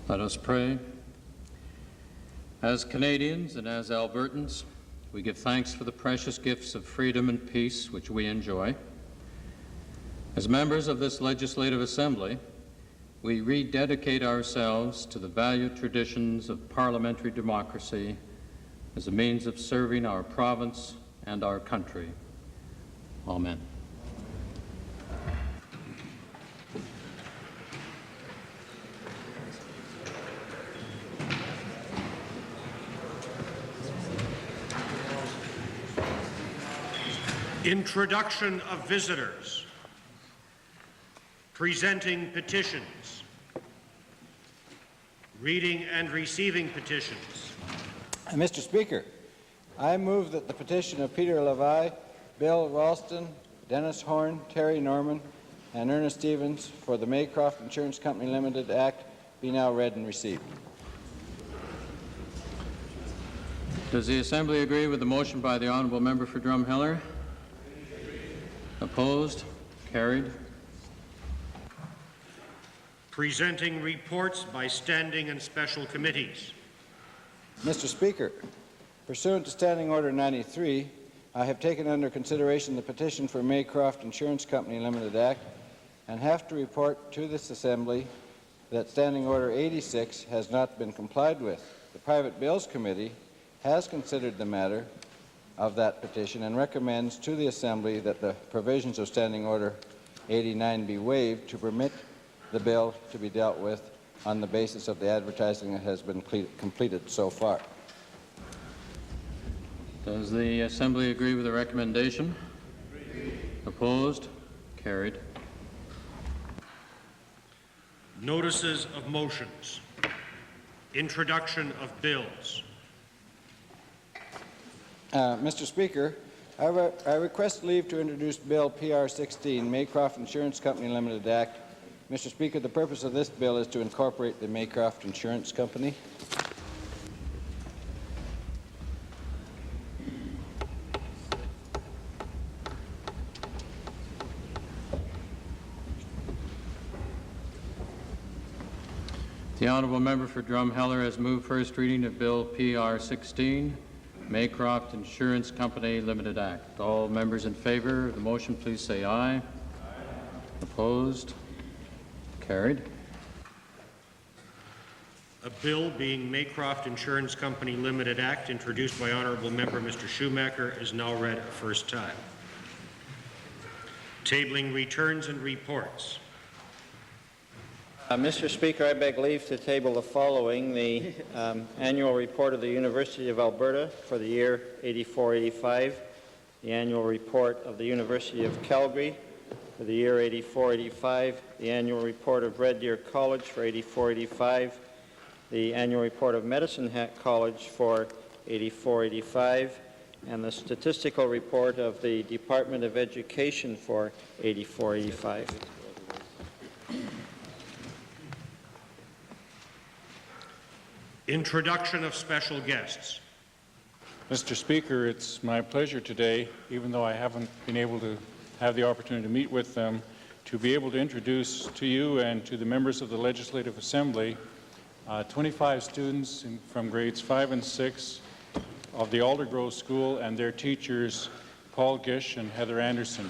Let us pray. As Canadians and as Albertans, we give thanks for the precious gifts of freedom and peace which we enjoy. As members of this Legislative Assembly, we rededicate ourselves to the valued traditions of parliamentary democracy as a means of serving our province and our country. Amen. Introduction of visitors. Presenting petitions. Reading and receiving petitions. Mr. Speaker, I move that the petition of Peter Levi, Bill Ralston, Dennis Horn, Terry Norman, and Ernest Stevens for the Maycroft Insurance Company Limited Act be now read and received. Does the Assembly agree with the motion by the Honourable Member for Drumheller? Opposed? Carried. Presenting reports by standing and special committees. Mr. Speaker, pursuant to Standing Order 93, I have taken under consideration the petition for Maycroft Insurance Company Limited Act and have to report to this Assembly that Standing Order 86 has not been complied with. The Private Bills Committee has considered the matter of that petition and recommends to the Assembly that the provisions of Standing Order 89 be waived to permit the bill to be dealt with on the basis of the advertising that has been completed so far. Does the Assembly agree with the recommendation? Opposed? Carried. Notices of motions. Introduction of bills. Mr. Speaker, I request leave to introduce Bill PR 16, Maycroft Insurance Company Limited Act. Mr. Speaker, the purpose of this bill is to incorporate the Maycroft Insurance Company. The Honourable Member for Drumheller has moved first reading of Bill PR 16, Maycroft Insurance Company Limited Act. All members in favour of the motion, please say aye. Aye. Opposed? Carried. A bill being Maycroft Insurance Company Limited Act, introduced by Honourable Member Mr. Schumacher, is now read a first time. Tabling returns and reports. Mr. Speaker, I beg leave to table the following: the annual report of the University of Alberta for the year 84-85, the annual report of the University of Calgary for the year 84-85, the annual report of Red Deer College for 84-85, the annual report of Medicine Hat College for 84-85, and the statistical report of the Department of Education for 84-85. Introduction of special guests. Mr. Speaker, it's my pleasure today, even though I haven't been able to have the opportunity to meet with them, to be able to introduce to you and to the members of the Legislative Assembly 25 students from grades 5 and 6 of the Aldergrove School and their teachers, Paul Gish and Heather Anderson.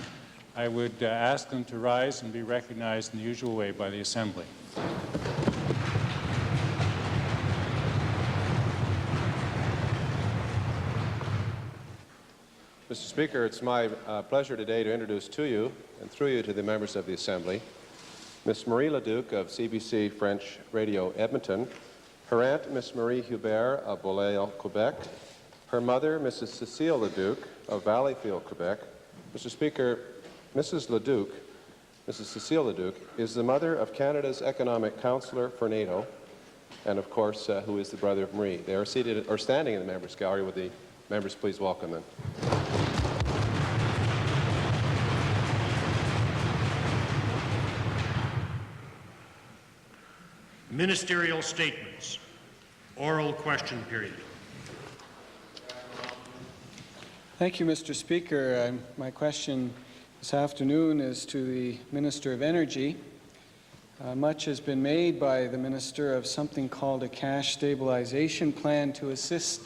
I would ask them to rise and be recognized in the usual way by the Assembly. Mr. Speaker, it's my pleasure today to introduce to you, and through you to the members of the Assembly, Miss Marie Leduc of CBC French Radio Edmonton, her aunt, Miss Marie Hubert of Beaulieu, Quebec, her mother, Mrs. Cecile Leduc of Valleyfield, Quebec. Mr. Speaker, Mrs. Leduc, Mrs. Cecile Leduc, is the mother of Canada's Economic Councillor for NATO, and of course, who is the brother of Marie. They are seated or standing in the members' gallery. Would the members please welcome them? Ministerial statements. Oral question period. Thank you, Mr. Speaker. My question this afternoon is to the Minister of Energy. Much has been made by the Minister of something called a cash stabilization plan to assist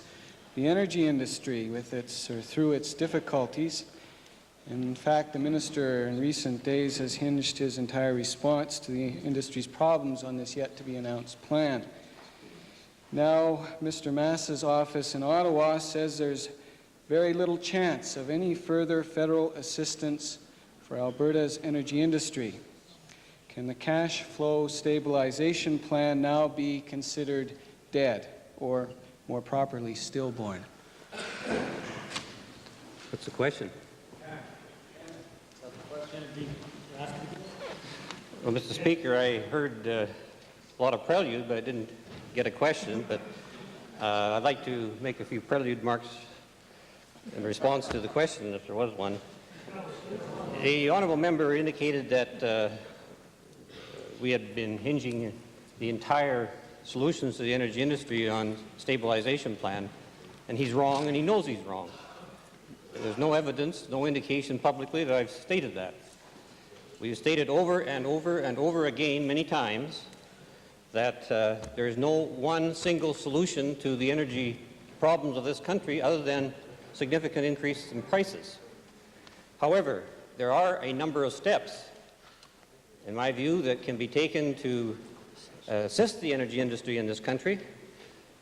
the energy industry through its difficulties. In fact, the Minister in recent days has hinged his entire response to the industry's problems on this yet-to-be-announced plan. Now, Mr. Massa's office in Ottawa says there's very little chance of any further federal assistance for Alberta's energy industry. Can the cash flow stabilization plan now be considered dead, or more properly, stillborn? What's the question? Well, Mr. Speaker, I heard a lot of prelude, but I didn't get a question. But I'd like to make a few prelude remarks in response to the question, if there was one. The honourable member indicated that we had been hinging the entire solutions to the energy industry on stabilization plan, and he's wrong, and he knows he's wrong. There's no evidence, no indication publicly that I've stated that. We've stated over and over and over again many times that there is no one single solution to the energy problems of this country other than significant increase in prices. However, there are a number of steps, in my view, that can be taken to assist the energy industry in this country,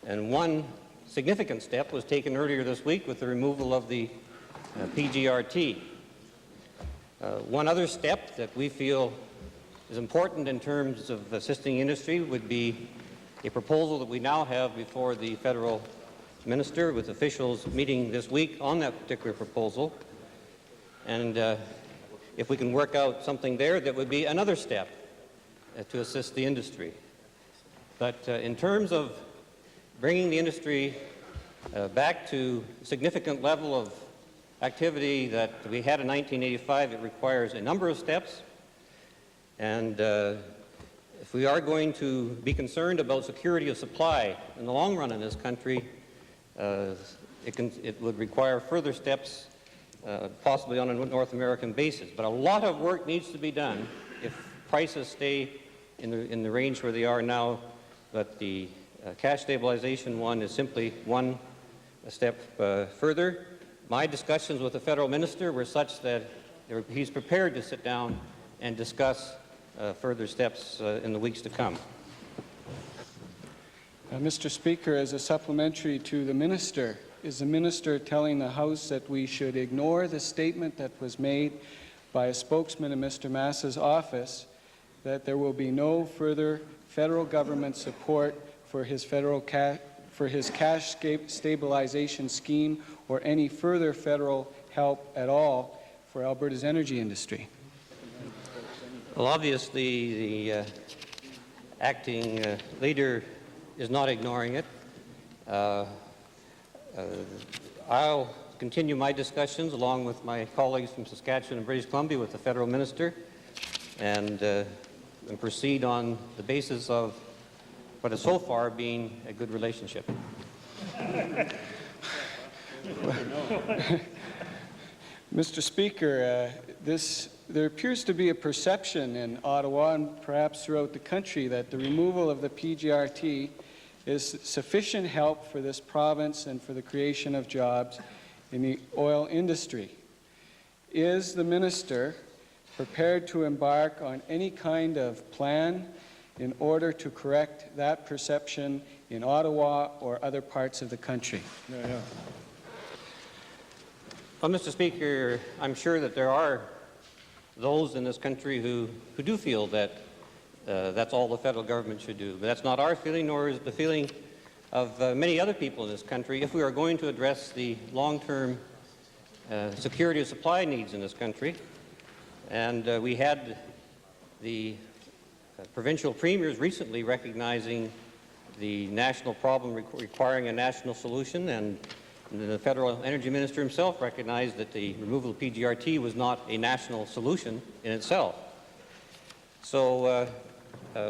and one significant step was taken earlier this week with the removal of the PGRT. One other step that we feel is important in terms of assisting industry would be a proposal that we now have before the federal minister, with officials meeting this week on that particular proposal. And if we can work out something there, that would be another step to assist the industry. But in terms of bringing the industry back to a significant level of activity that we had in 1985, it requires a number of steps. And if we are going to be concerned about security of supply in the long run in this country, it would require further steps, possibly on a North American basis. But a lot of work needs to be done if prices stay in the range where they are now. But the cash stabilization one is simply one step further. My discussions with the federal minister were such that he's prepared to sit down and discuss further steps in the weeks to come. Mr. Speaker, as a supplementary to the minister, is the minister telling the House that we should ignore the statement that was made by a spokesman in Mr. Massa's office that there will be no further federal government support for his cash stabilization scheme or any further federal help at all for Alberta's energy industry? Well, obviously, the acting leader is not ignoring it. I'll continue my discussions along with my colleagues from Saskatchewan and British Columbia with the federal minister and proceed on the basis of what has so far been a good relationship. Mr. Speaker, there appears to be a perception in Ottawa and perhaps throughout the country that the removal of the PGRT is sufficient help for this province and for the creation of jobs in the oil industry. Is the minister prepared to embark on any kind of plan in order to correct that perception in Ottawa or other parts of the country? Well, Mr. Speaker, I'm sure that there are those in this country who do feel that that's all the federal government should do. But that's not our feeling, nor is it the feeling of many other people in this country. If we are going to address the long-term security of supply needs in this country, and we had the provincial premiers recently recognizing the national problem requiring a national solution, and the federal energy minister himself recognized that the removal of PGRT was not a national solution in itself. So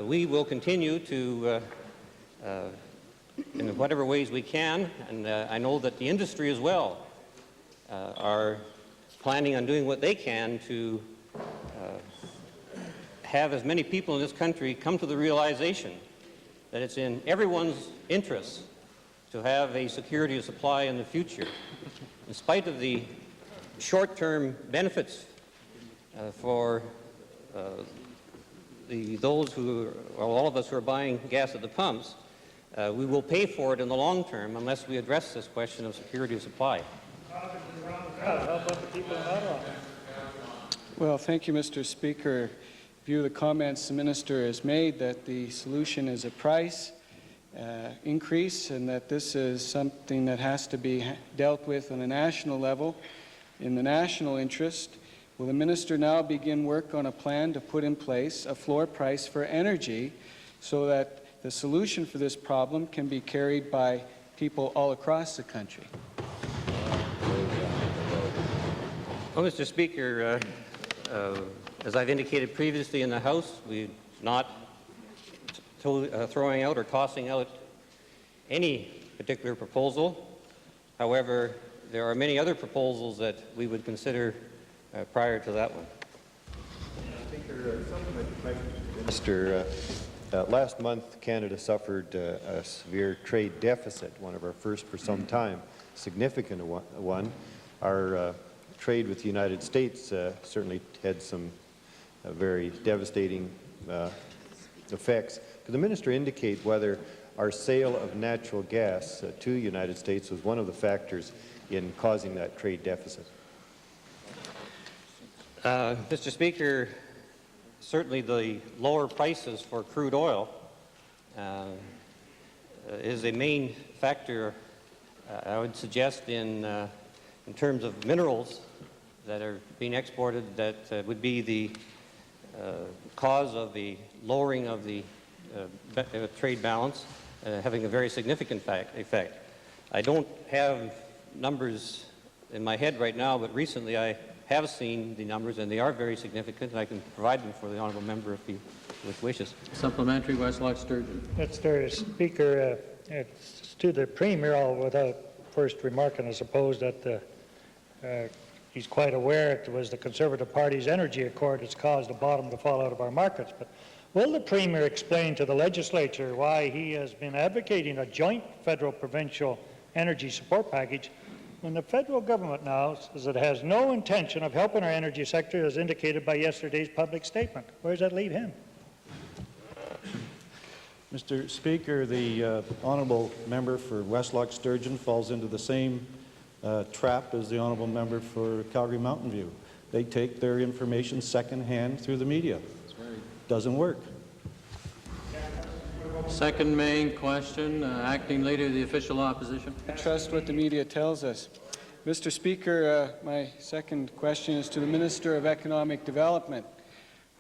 we will continue to, in whatever ways we can, and I know that the industry as well are planning on doing what they can to have as many people in this country come to the realization that it's in everyone's interest to have a security of supply in the future, in spite of the short-term benefits for those who, well, all of us who are buying gas at the pumps. We will pay for it in the long term unless we address this question of security of supply. Well, thank you, Mr. Speaker. View the comments the minister has made that the solution is a price increase and that this is something that has to be dealt with on a national level in the national interest. Will the minister now begin work on a plan to put in place a floor price for energy so that the solution for this problem can be carried by people all across the country? Well, Mr. Speaker, as I've indicated previously in the House, we're not throwing out or tossing out any particular proposal. However, there are many other proposals that we would consider prior to that one. Minister, last month Canada suffered a severe trade deficit, one of our first for some time, significant one. Our trade with the United States certainly had some very devastating effects. Could the minister indicate whether our sale of natural gas to the United States was one of the factors in causing that trade deficit? Mr. Speaker, certainly the lower prices for crude oil is a main factor, I would suggest, in terms of minerals that are being exported, that would be the cause of the lowering of the trade balance, having a very significant effect. I don't have numbers in my head right now, but recently I have seen the numbers, and they are very significant, and I can provide them for the honourable member if he wishes. Supplementary, Westlock Sturgeon. Mr. Speaker, it's to the Premier, all without first remarking, I suppose, that he's quite aware it was the Conservative Party's energy accord that's caused the bottom to fall out of our markets. But will the Premier explain to the legislature why he has been advocating a joint federal-provincial energy support package when the federal government now says it has no intention of helping our energy sector, as indicated by yesterday's public statement? Where does that leave him? Mr. Speaker, the honourable member for Westlock Sturgeon falls into the same trap as the honourable member for Calgary Mountain View. They take their information second-hand through the media. Doesn't work. Second main question, Acting Leader of the Official Opposition. I trust what the media tells us. Mr. Speaker, my second question is to the Minister of Economic Development.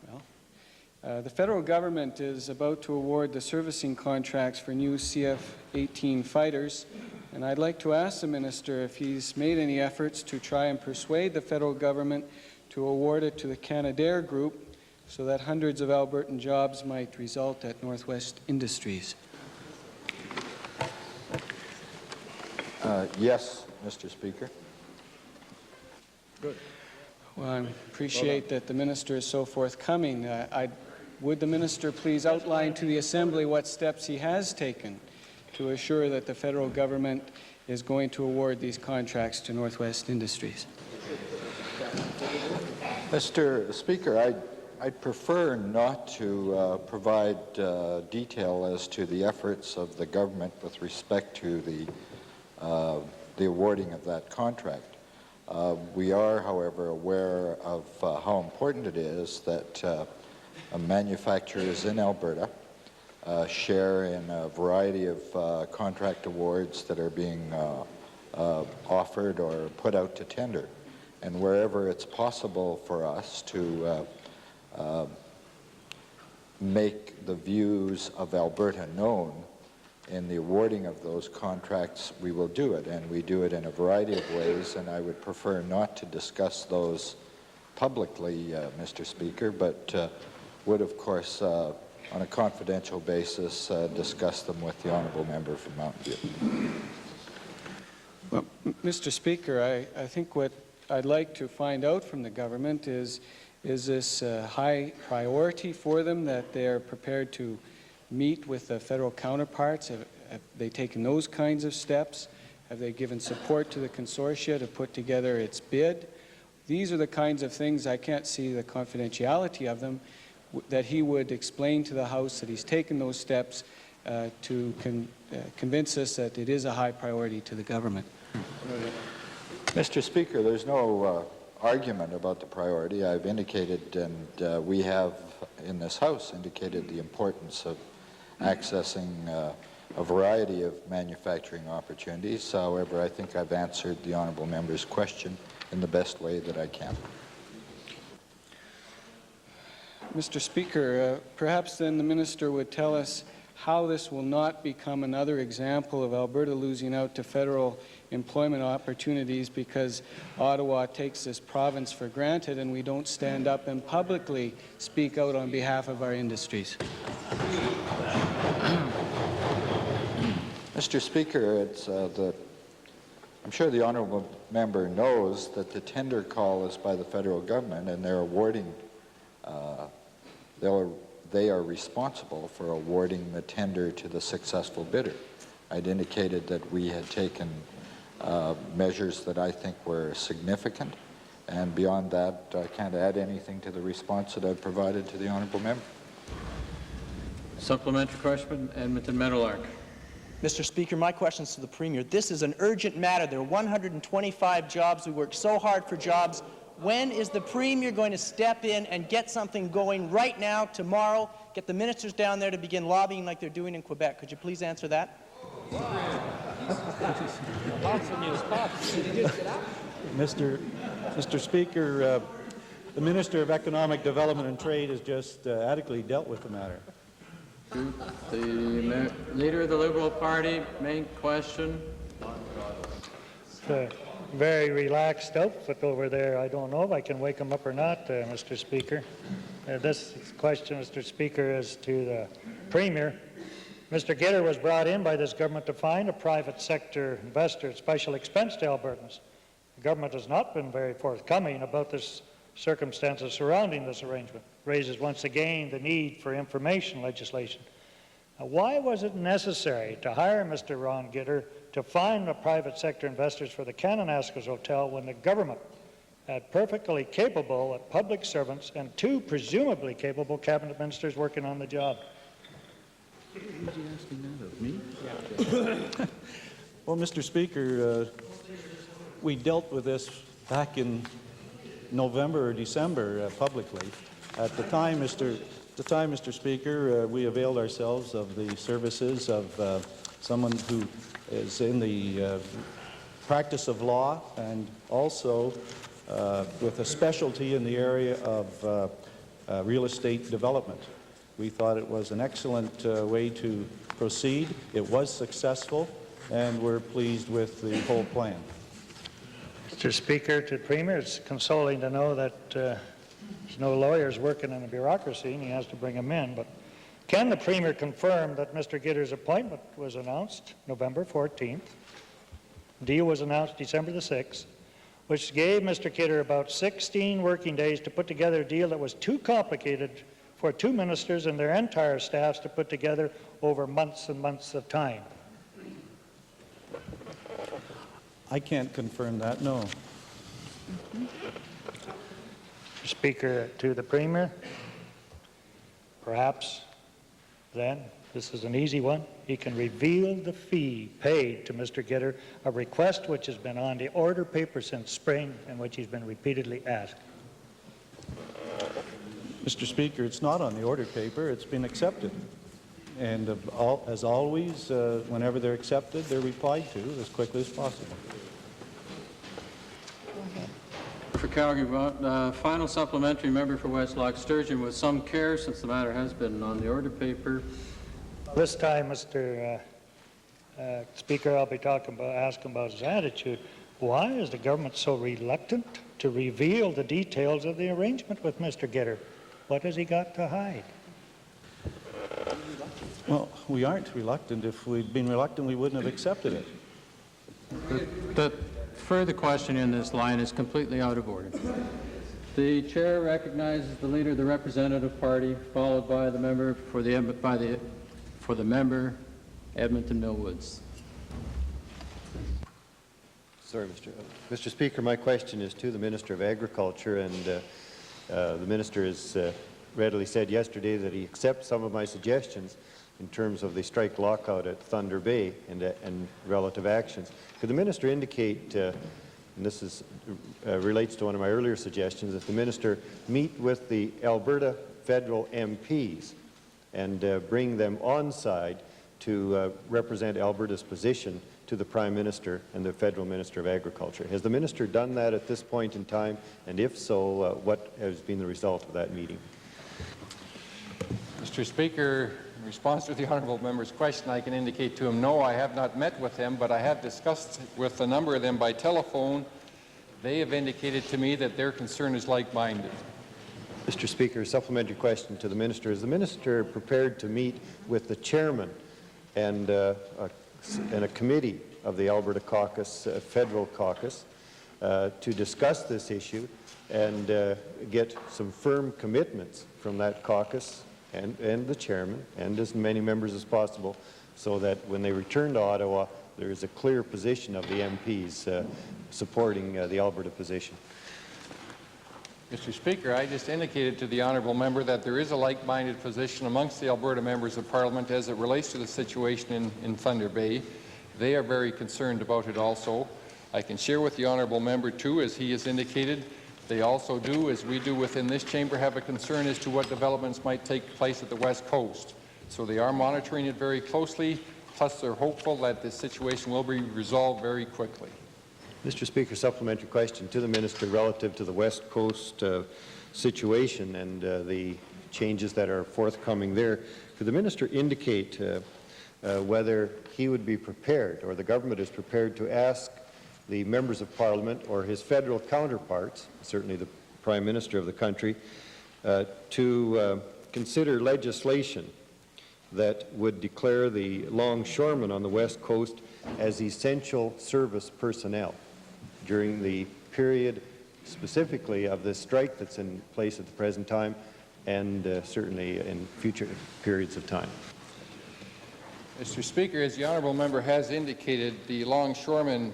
Well, the federal government is about to award the servicing contracts for new CF-18 fighters, and I'd like to ask the Minister if he's made any efforts to try and persuade the federal government to award it to the Canadair Group so that hundreds of Albertan jobs might result at Northwest Industries. Yes, Mr. Speaker. Good. Well, I appreciate that the minister is so forthcoming. Would the minister please outline to the Assembly what steps he has taken to assure that the federal government is going to award these contracts to Northwest Industries? Mr. Speaker, I'd prefer not to provide detail as to the efforts of the government with respect to the awarding of that contract. We are, however, aware of how important it is that manufacturers in Alberta share in a variety of contract awards that are being offered or put out to tender. And wherever it's possible for us to make the views of Alberta known in the awarding of those contracts, we will do it. And we do it in a variety of ways, and I would prefer not to discuss those publicly, Mr. Speaker, but would, of course, on a confidential basis, discuss them with the honourable member from Mountain View. Well, Mr. Speaker, I think what I'd like to find out from the government is Is this a high priority for them that they are prepared to meet with the federal counterparts? Have they taken those kinds of steps? Have they given support to the consortia to put together its bid? These are the kinds of things, I can't see the confidentiality of them, that he would explain to the House that he's taken those steps to convince us that it is a high priority to the government. Mr. Speaker, there's no argument about the priority. I've indicated, and we have in this House indicated the importance of accessing a variety of manufacturing opportunities. However, I think I've answered the honourable member's question in the best way that I can. Mr. Speaker, perhaps then the minister would tell us how this will not become another example of Alberta losing out to federal employment opportunities because Ottawa takes this province for granted and we don't stand up and publicly speak out on behalf of our industries. Mr. Speaker, I'm sure the honourable member knows that the tender call is by the federal government, and they're awarding. They are responsible for awarding the tender to the successful bidder. I'd indicated that we had taken measures that I think were significant, and beyond that, I can't add anything to the response that I've provided to the honourable member. Supplementary question, Edmonton Meadowlark. Mr. Speaker, my question is to the Premier. This is an urgent matter. There are 125 jobs. We work so hard for jobs. When is the Premier going to step in and get something going right now, tomorrow, get the ministers down there to begin lobbying like they're doing in Quebec? Could you please answer that? Mr. Speaker, the Minister of Economic Development and Trade has just adequately dealt with the matter. The Leader of the Liberal Party, main question. It's a very relaxed outfit over there. I don't know if I can wake him up or not, Mr. Speaker. This question, Mr. Speaker, is to the Premier. Mr. Gitter was brought in by this government to find a private sector investor at special expense to Albertans. The government has not been very forthcoming about the circumstances surrounding this arrangement. Raises once again the need for information legislation. Now, why was it necessary to hire Mr. Ron Gitter to find the private sector investors for the Kananaskis Hotel when the government had perfectly capable public servants and two presumably capable cabinet ministers working on the job? Is he asking that of me? Yeah. Well, Mr. Speaker, we dealt with this back in November or December publicly. At the time, Mr. Speaker, we availed ourselves of the services of someone who is in the practice of law and also with a specialty in the area of real estate development. We thought it was an excellent way to proceed. It was successful, and we're pleased with the whole plan. Mr. Speaker, to the Premier, it's consoling to know that there's no lawyers working in the bureaucracy and he has to bring them in. But can the Premier confirm that Mr. Gitter's appointment was announced November 14th? The deal was announced December the 6th, which gave Mr. Gitter about 16 working days to put together a deal that was too complicated for two ministers and their entire staffs to put together over months and months of time. I can't confirm that, no. Speaker, to the Premier, perhaps then, this is an easy one, he can reveal the fee paid to Mr. Gitter, a request which has been on the order paper since spring and which he's been repeatedly asked. Mr. Speaker, it's not on the order paper. It's been accepted. And as always, whenever they're accepted, they're replied to as quickly as possible. For Calgary, final supplementary member for West Loch Sturgeon with some care since the matter has been on the order paper. This time, Mr. Speaker, I'll be asking about his attitude. Why is the government so reluctant to reveal the details of the arrangement with Mr. Gitter? What has he got to hide? Well, we aren't reluctant. If we'd been reluctant, we wouldn't have accepted it. The further question in this line is completely out of order. The chair recognizes the leader of the representative party, followed by the member for the member Edmonton Millwoods. Sorry, Mr. Speaker, my question is to the Minister of Agriculture, and the Minister has readily said yesterday that he accepts some of my suggestions in terms of the strike lockout at Thunder Bay and relative actions. Could the Minister indicate, and this is, relates to one of my earlier suggestions, that the Minister meet with the Alberta federal MPs and bring them on side to represent Alberta's position to the Prime Minister and the Federal Minister of Agriculture? Has the Minister done that at this point in time? And if so, what has been the result of that meeting? Mr. Speaker, in response to the honourable member's question, I can indicate to him, no, I have not met with them, but I have discussed with a number of them by telephone. They have indicated to me that their concern is like-minded. Mr. Speaker, supplementary question to the Minister. Is the Minister prepared to meet with the chairman and a committee of the Alberta Caucus, Federal Caucus, to discuss this issue and get some firm commitments from that caucus and the chairman and as many members as possible, so that when they return to Ottawa, there is a clear position of the MPs supporting the Alberta position? Mr. Speaker, I just indicated to the honourable member that there is a like-minded position amongst the Alberta members of Parliament as it relates to the situation in Thunder Bay. They are very concerned about it also. I can share with the honourable member too, as he has indicated, they also do, as we do within this chamber, have a concern as to what developments might take place at the West Coast. So they are monitoring it very closely, plus they're hopeful that this situation will be resolved very quickly. Mr. Speaker, supplementary question to the Minister relative to the West Coast situation and the changes that are forthcoming there. Could the Minister indicate whether he would be prepared, or the government is prepared, to ask the members of Parliament or his federal counterparts, certainly the Prime Minister of the country, to consider legislation that would declare the longshoremen on the West Coast as essential service personnel during the period specifically of this strike that's in place at the present time, and certainly in future periods of time? Mr. Speaker, as the honourable member has indicated, the longshoremen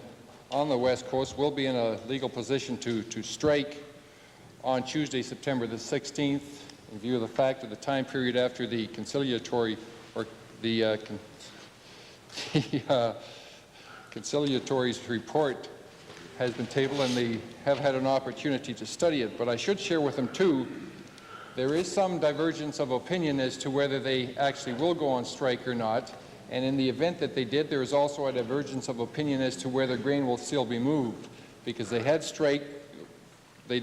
on the West Coast will be in a legal position to strike on Tuesday, September the 16th, in view of the fact of the time period after the conciliatory or the conciliatory's report has been tabled, and they have had an opportunity to study it. But I should share with them too, there is some divergence of opinion as to whether they actually will go on strike or not. And in the event that they did, there is also a divergence of opinion as to whether grain will still be moved, because they did strike in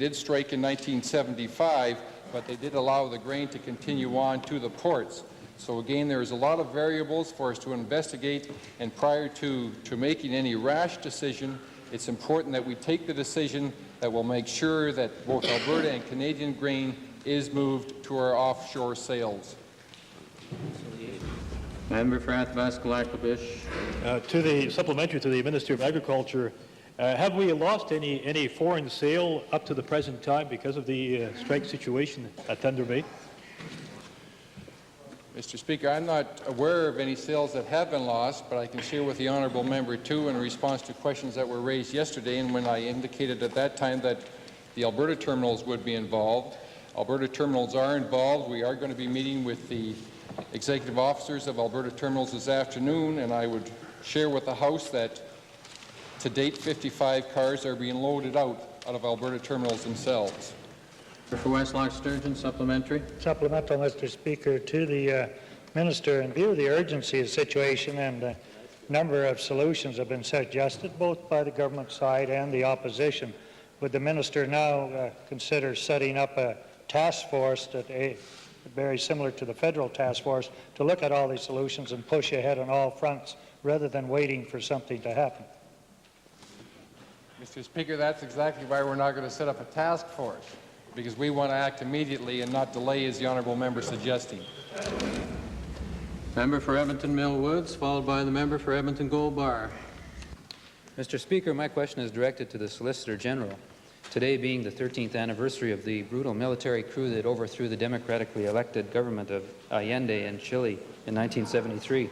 1975, but they did allow the grain to continue on to the ports. So again, there is a lot of variables for us to investigate, and prior to making any rash decision, it's important that we take the decision that will make sure that both Alberta and Canadian grain is moved to our offshore sales. Member for Athabasca-Lac-La-Biche. To the supplementary to the Minister of Agriculture, have we lost any foreign sale up to the present time because of the strike situation at Thunder Bay? Mr. Speaker, I'm not aware of any sales that have been lost, but I can share with the honourable member too in response to questions that were raised yesterday, and when I indicated at that time that the Alberta terminals would be involved. Alberta terminals are involved. We are going to be meeting with the executive officers of Alberta terminals this afternoon, and I would share with the House that to date 55 cars are being loaded out of Alberta terminals themselves. For West Loch Sturgeon, supplementary. Supplemental, Mr. Speaker, to the Minister. In view of the urgency of the situation and a number of solutions have been suggested both by the government side and the opposition, would the Minister now consider setting up a task force that very similar to the federal task force to look at all these solutions and push ahead on all fronts rather than waiting for something to happen? Mr. Speaker, that's exactly why we're not going to set up a task force, because we want to act immediately and not delay, as the honourable member is suggesting. Member for Edmonton Millwoods, followed by the member for Edmonton Gold Bar. Mr. Speaker, my question is directed to the Solicitor General. today being the 13th anniversary of the brutal military coup that overthrew the democratically elected government of Allende in Chile in 1973.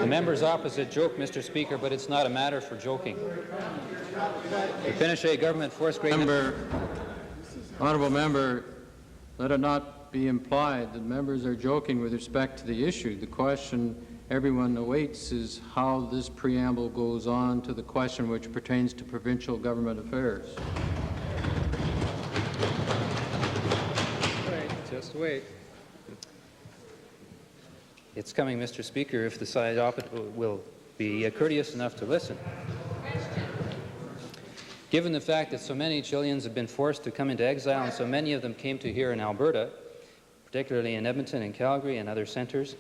The members opposite joke, Mr. Speaker, but it's not a matter for joking. The Pinochet government forced great... Honourable member, let it not be implied that members are joking with respect to the issue. The question everyone awaits is how this preamble goes on to the question which pertains to provincial government affairs. Just wait. It's coming, Mr. Speaker, if the side opposite will be courteous enough to listen. Given the fact that so many Chileans have been forced to come into exile and so many of them came to here in Alberta, particularly in Edmonton and Calgary and other centres,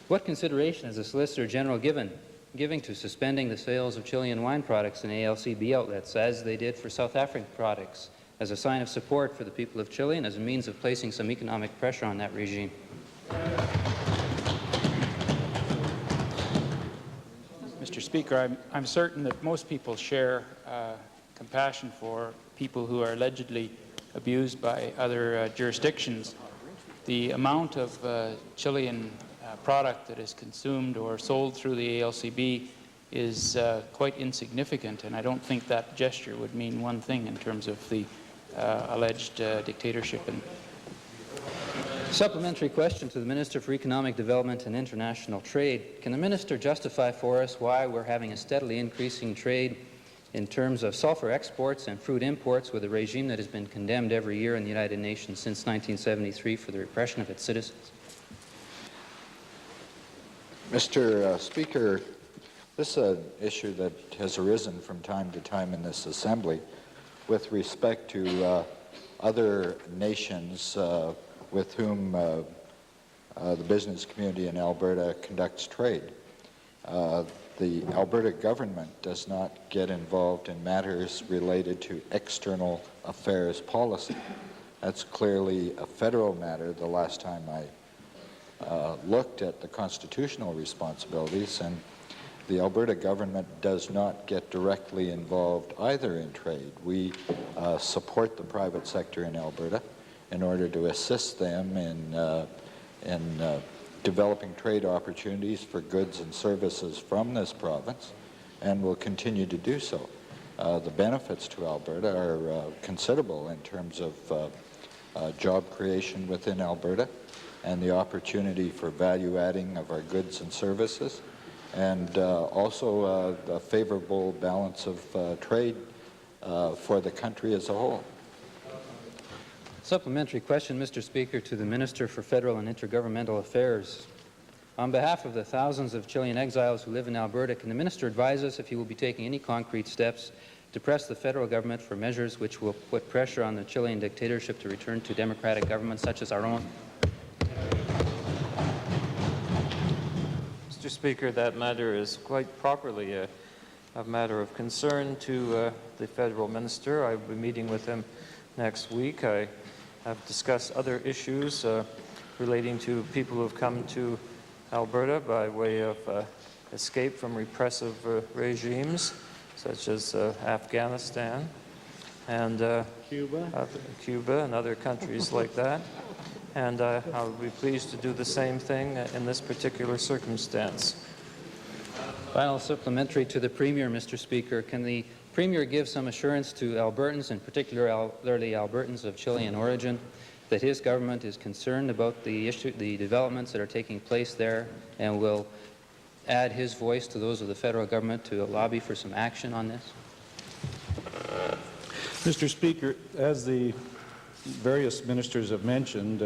what consideration is the Solicitor General giving to suspending the sales of Chilean wine products in ALCB outlets, as they did for South African products, as a sign of support for the people of Chile and as a means of placing some economic pressure on that regime? Mr. Speaker, I'm certain that most people share compassion for people who are allegedly abused by other jurisdictions. The amount of Chilean product that is consumed or sold through the ALCB is quite insignificant, and I don't think that gesture would mean one thing in terms of the alleged dictatorship. Supplementary question to the Minister for Economic Development and International Trade. Can the Minister justify for us why we're having a steadily increasing trade in terms of sulfur exports and fruit imports with a regime that has been condemned every year in the United Nations since 1973 for the repression of its citizens? Mr. Speaker, this is an issue that has arisen from time to time in this Assembly with respect to other nations with whom the business community in Alberta conducts trade. The Alberta government does not get involved in matters related to external affairs policy. That's clearly a federal matter. The last time I looked at the constitutional responsibilities, and the Alberta government does not get directly involved either in trade. We support the private sector in Alberta in order to assist them in developing trade opportunities for goods and services from this province, and will continue to do so. The benefits to Alberta are considerable in terms of job creation within Alberta and the opportunity for value adding of our goods and services, and also the favorable balance of trade for the country as a whole. Supplementary question, Mr. Speaker, to the Minister for Federal and Intergovernmental Affairs. On behalf of the thousands of Chilean exiles who live in Alberta, can the Minister advise us if he will be taking any concrete steps to press the federal government for measures which will put pressure on the Chilean dictatorship to return to democratic governments such as our own? Mr. Speaker, that matter is quite properly a matter of concern to the federal minister. I will be meeting with him next week. I have discussed other issues relating to people who have come to Alberta by way of escape from repressive regimes, such as Afghanistan and Cuba and other countries like that. And I would be pleased to do the same thing in this particular circumstance. Final supplementary to the Premier, Mr. Speaker. Can the Premier give some assurance to Albertans, and particularly Albertans of Chilean origin, that his government is concerned about the developments that are taking place there, and will add his voice to those of the federal government to lobby for some action on this? Mr. Speaker, as the various ministers have mentioned,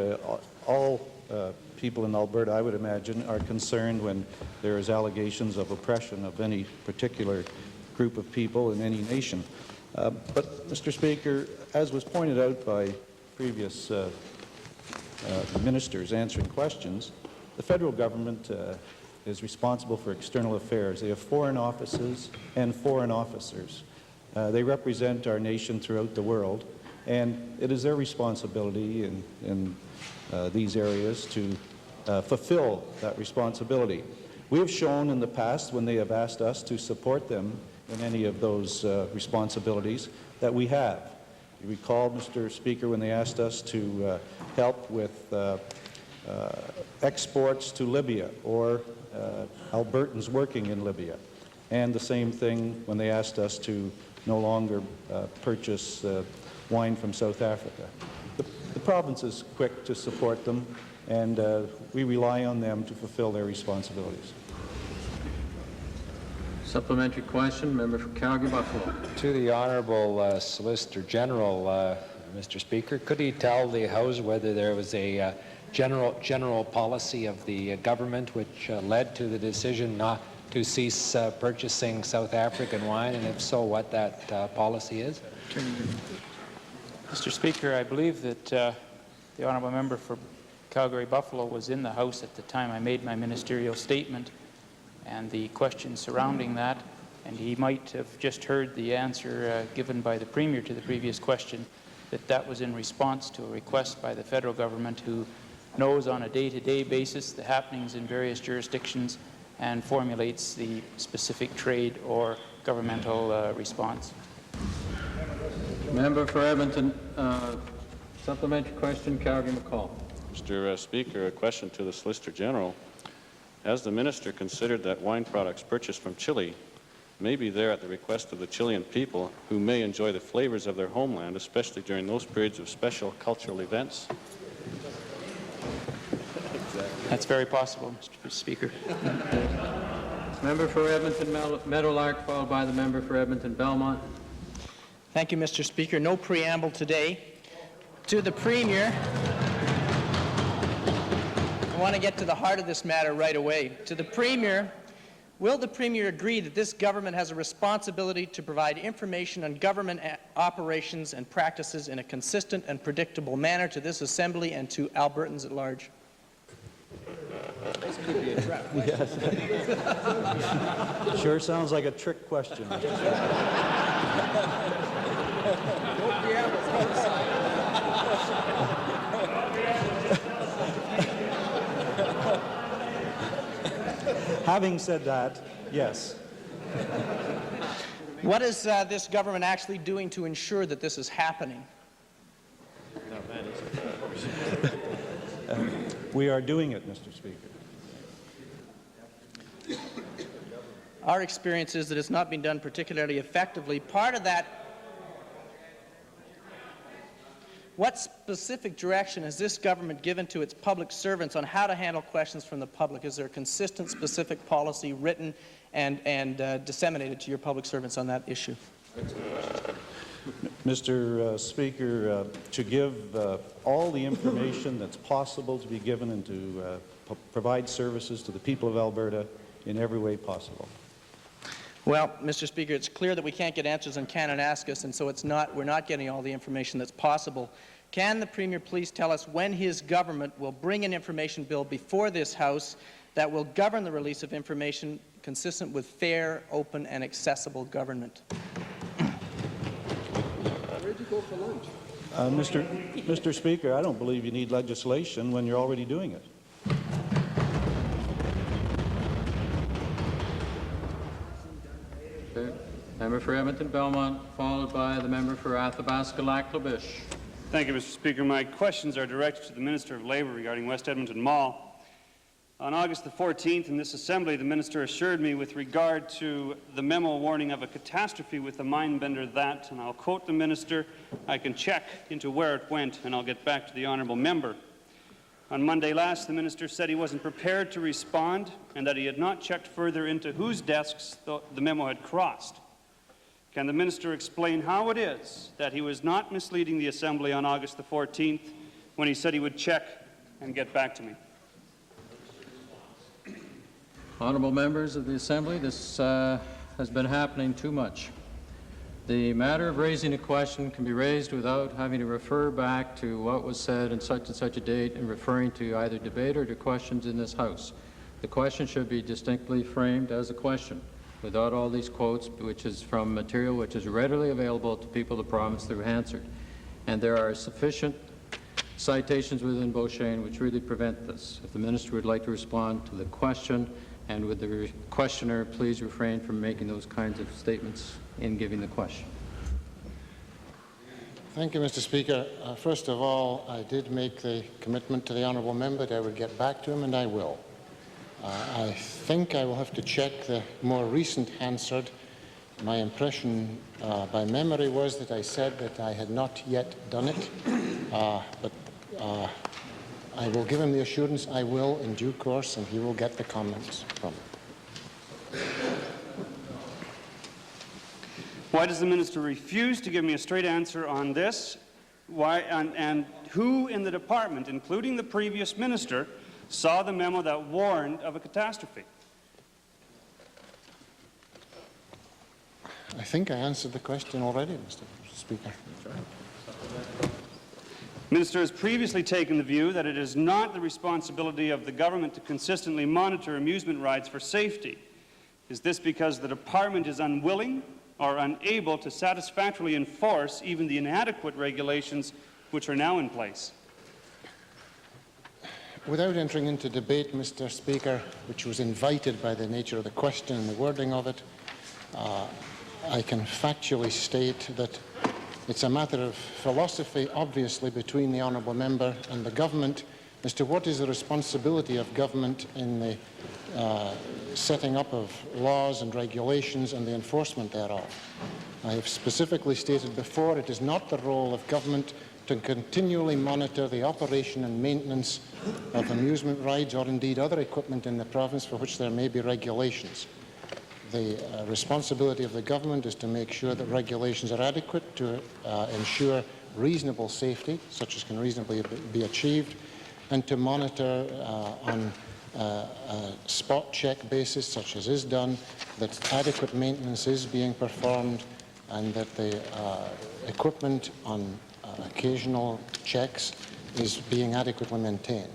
all people in Alberta, I would imagine, are concerned when there is allegations of oppression of any particular group of people in any nation. But, Mr. Speaker, as was pointed out by previous ministers answering questions, the federal government is responsible for external affairs. They have foreign offices and foreign officers. They represent our nation throughout the world, and it is their responsibility in these areas to fulfill that responsibility. We have shown in the past, when they have asked us to support them in any of those responsibilities, that we have. You recall, Mr. Speaker, when they asked us to help with exports to Libya or Albertans working in Libya. And the same thing when they asked us to no longer purchase wine from South Africa. The province is quick to support them, and we rely on them to fulfill their responsibilities. Supplementary question, member for Calgary-Buffalo. To the Honourable Solicitor General, Mr. Speaker, could he tell the House whether there was a general policy of the government which led to the decision not to cease purchasing South African wine, and if so, what that policy is? Mr. Speaker, I believe that the honourable member for Calgary-Buffalo was in the House at the time I made my ministerial statement and the question surrounding that, and he might have just heard the answer given by the Premier to the previous question, that was in response to a request by the federal government, who knows on a day-to-day basis the happenings in various jurisdictions and formulates the specific trade or governmental response. Member for Edmonton, supplementary question, Calgary-McCall. Mr. Speaker, a question to the Solicitor General. Has the Minister considered that wine products purchased from Chile may be there at the request of the Chilean people, who may enjoy the flavors of their homeland, especially during those periods of special cultural events? That's very possible, Mr. Speaker. Member for Edmonton Meadowlark, followed by the member for Edmonton Belmont. Thank you, Mr. Speaker. No preamble today. To the Premier, I want to get to the heart of this matter right away. To the Premier, will the Premier agree that this government has a responsibility to provide information on government operations and practices in a consistent and predictable manner to this Assembly and to Albertans at large? Yes. Sure sounds like a trick question. Having said that, yes. What is this government actually doing to ensure that this is happening? We are doing it, Mr. Speaker. Our experience is that it's not been done particularly effectively. Part of that, what specific direction has this government given to its public servants on how to handle questions from the public? Is there a consistent, specific policy written and disseminated to your public servants on that issue? Mr. Speaker, to give all the information that's possible to be given and to provide services to the people of Alberta in every way possible. Well, Mr. Speaker, it's clear that we can't get answers on Can and Ask Us, and so we're not getting all the information that's possible. Can the Premier please tell us when his government will bring an information bill before this House that will govern the release of information consistent with fair, open, and accessible government? Where'd you go for lunch? Mr. Speaker, I don't believe you need legislation when you're already doing it. Member for Edmonton Belmont, followed by the member for Athabasca-Lac-La-Biche. Thank you, Mr. Speaker. My questions are directed to the Minister of Labour regarding West Edmonton Mall. On August the 14th in this Assembly, the Minister assured me with regard to the memo warning of a catastrophe with the Mindbender that, and I'll quote the Minister, "I can check into where it went and I'll get back to the honourable member." On Monday last, the Minister said he wasn't prepared to respond and that he had not checked further into whose desks the memo had crossed. Can the Minister explain how it is that he was not misleading the Assembly on August the 14th when he said he would check and get back to me? Honourable members of the Assembly, this has been happening too much. The matter of raising a question can be raised without having to refer back to what was said in such and such a date and referring to either debate or to questions in this House. The question should be distinctly framed as a question, without all these quotes, which is from material which is readily available to people of the province through Hansard. And there are sufficient citations within Beauchesne which really prevent this. If the Minister would like to respond to the question And would the questioner please refrain from making those kinds of statements in giving the question? Thank you, Mr. Speaker. First of all, I did make the commitment to the honourable member that I would get back to him, and I will. I think I will have to check the more recent Hansard. My impression by memory was that I said that I had not yet done it, but I will give him the assurance I will in due course, and he will get the comments from it. Why does the minister refuse to give me a straight answer on this? Why, and who in the department, including the previous minister, saw the memo that warned of a catastrophe? I think I answered the question already, Mr. Speaker. Minister has previously taken the view that it is not the responsibility of the government to consistently monitor amusement rides for safety. Is this because the department is unwilling or unable to satisfactorily enforce even the inadequate regulations which are now in place? Without entering into debate, Mr. Speaker, which was invited by the nature of the question and the wording of it, I can factually state that it's a matter of philosophy, obviously, between the honourable member and the government as to what is the responsibility of government in the setting up of laws and regulations and the enforcement thereof. I have specifically stated before it is not the role of government to continually monitor the operation and maintenance of amusement rides or indeed other equipment in the province for which there may be regulations. The responsibility of the government is to make sure that regulations are adequate to ensure reasonable safety, such as can reasonably be achieved, and to monitor on a spot check basis, such as is done, that adequate maintenance is being performed and that the equipment on occasional checks is being adequately maintained.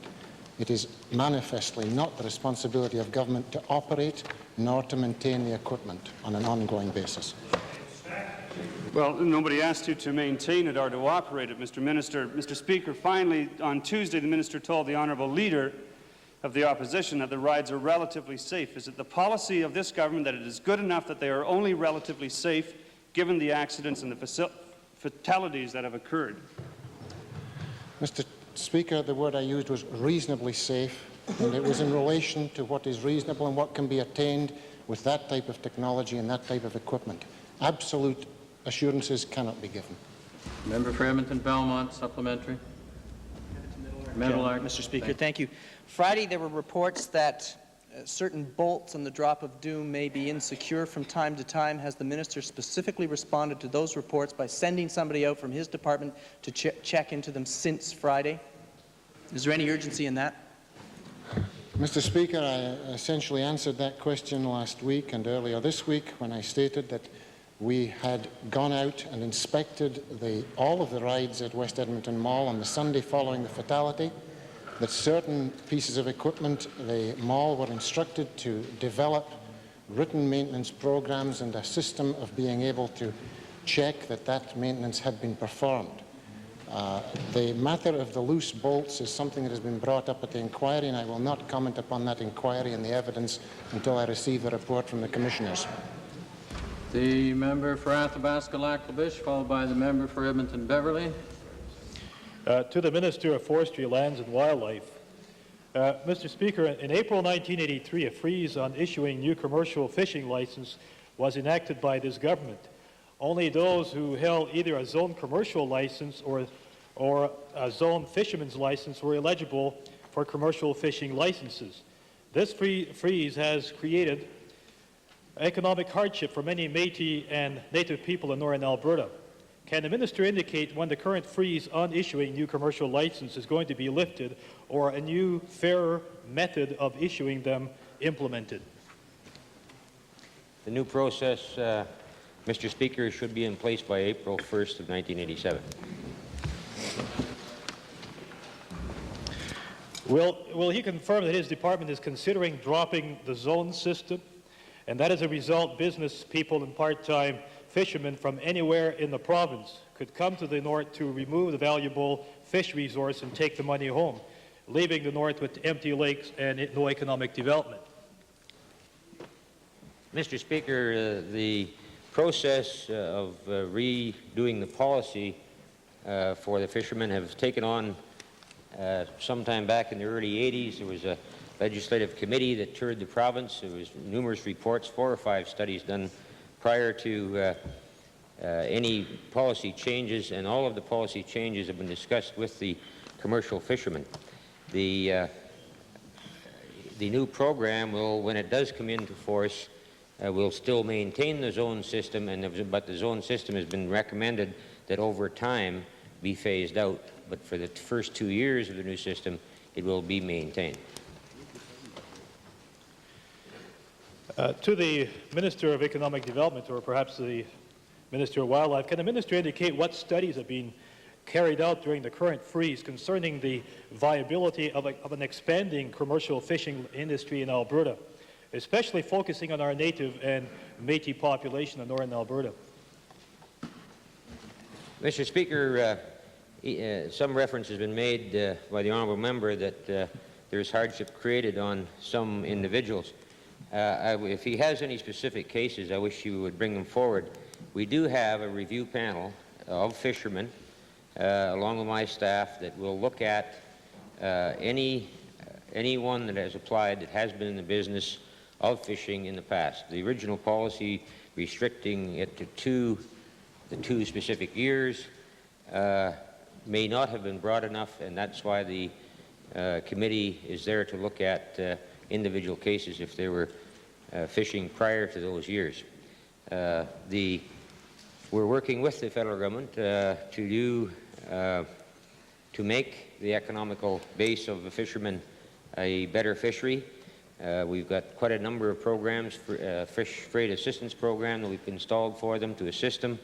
It is manifestly not the responsibility of government to operate nor to maintain the equipment on an ongoing basis. Well, nobody asked you to maintain it or to operate it, Mr. Minister. Mr. Speaker, finally, on Tuesday, the Minister told the Honourable Leader of the Opposition that the rides are relatively safe. Is it the policy of this government that it is good enough that they are only relatively safe, given the accidents and the fatalities that have occurred? Mr. Speaker, the word I used was reasonably safe, and it was in relation to what is reasonable and what can be attained with that type of technology and that type of equipment. Absolute assurances cannot be given. Member for Edmonton Belmont, supplementary. Mr. Speaker, thank you. Friday, there were reports that certain bolts on the drop of doom may be insecure from time to time. Has the minister specifically responded to those reports by sending somebody out from his department to check into them since Friday? Is there any urgency in that? Mr. Speaker, I essentially answered that question last week and earlier this week when I stated that we had gone out and inspected all of the rides at West Edmonton Mall on the Sunday following the fatality, that certain pieces of equipment, the mall were instructed to develop written maintenance programs and a system of being able to check that that maintenance had been performed. The matter of the loose bolts is something that has been brought up at the inquiry, and I will not comment upon that inquiry and the evidence until I receive the report from the commissioners. The member for Athabasca-Lac-La-Biche, followed by the member for Edmonton Beverley. To the Minister of Forestry, Lands and Wildlife. Mr. Speaker, in April 1983, a freeze on issuing new commercial fishing license was enacted by this government. Only those who held either a zone commercial license or a zone fisherman's license were eligible for commercial fishing licenses. This freeze has created economic hardship for many Métis and Native people in northern Alberta. Can the minister indicate when the current freeze on issuing new commercial licenses is going to be lifted or a new, fairer method of issuing them implemented? The new process, Mr. Speaker, should be in place by April 1st of 1987. Will he confirm that his department is considering dropping the zone system, and that as a result business people and part-time fishermen from anywhere in the province could come to the north to remove the valuable fish resource and take the money home, leaving the north with empty lakes and no economic development? Mr. Speaker, the process of redoing the policy for the fishermen have taken on sometime back in the early 80s. There was a legislative committee that toured the province. There was numerous reports, 4 or 5 studies done prior to any policy changes, and all of the policy changes have been discussed with the commercial fishermen. The new program will, when it does come into force, will still maintain the zone system, but the zone system has been recommended that over time be phased out. But for the first 2 years of the new system, it will be maintained. To the Minister of Economic Development, or perhaps the Minister of Wildlife, can the Minister indicate what studies have been carried out during the current freeze concerning the viability of an expanding commercial fishing industry in Alberta, especially focusing on our native and Métis population in northern Alberta? Mr. Speaker, some reference has been made by the honourable member that there is hardship created on some individuals. If he has any specific cases, I wish you would bring them forward. We do have a review panel of fishermen, along with my staff, that will look at anyone that has applied that has been in the business of fishing in the past. The original policy restricting it to the 2 specific years may not have been broad enough, and that's why the committee is there to look at individual cases if they were fishing prior to those years. We're working with the federal government to make the economical base of the fishermen a better fishery. We've got quite a number of programs, for fish freight assistance program that we've installed for them to assist them.